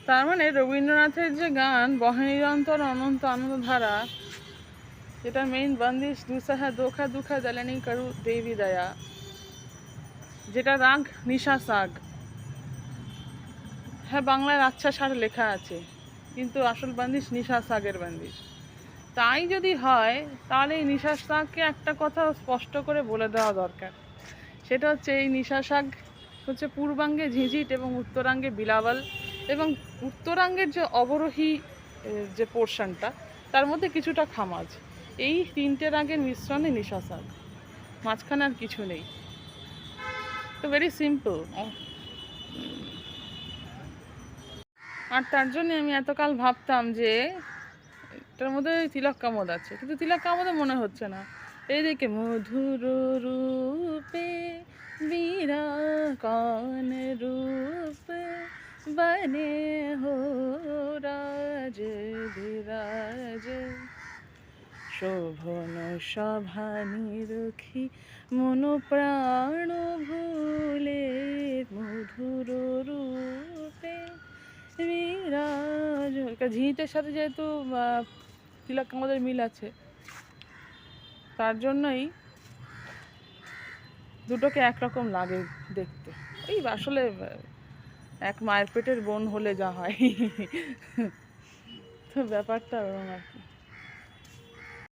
তার মানে রবীন্দ্রনাথের যে গান বহে নিরন্তর অনন্ত আনন্দধারা, যেটা মেইন বন্দিশ দুসহা দোখা দুখা দলনি করু দেবী দয়া, যেটা রাগ নিশা সাগ। হ্যাঁ, বাংলায় আচ্ছা সার লেখা আছে, কিন্তু আসল বন্দিশ নিশা সাগের বন্দিশ। তাই যদি হয় তাহলে এই নিশা শাককে একটা কথা স্পষ্ট করে বলে দেওয়া দরকার। সেটা হচ্ছে এই নিশা শাক হচ্ছে পূর্বাঙ্গে ঝিঁঝিট এবং উত্তরাঙ্গে বিলাবল, এবং উত্তরাঙ্গের যে অবরোহী যে পোর্শনটা, তার মধ্যে কিছুটা খামাজ। এই তিনটে রাগের মিশ্রণে নিশা শাক, মাঝখানে আর কিছু নেই। তো ভেরি সিম্পল। আর তার জন্য আমি এতকাল ভাবতাম যে এটার মধ্যে তিলক কামদ আছে, কিন্তু তিলক কামদে মনে হচ্ছে না। এইদিকে মধুর রূপে বিরাকান রূপ বনে হো রাজ বিরাজ, শোভন সভা নিরখি মন প্রাণ ভুলে মধুর রূপে বিরাজ। ঝিঁটের সাথে যেহেতু তিলক কামদের মিল আছে, তার জন্যই দুটোকে একরকম লাগে দেখতে। এই আসলে এক মায়ের পেটের বোন হলে যা হয়, তো ব্যাপারটা ওরকম আর কি।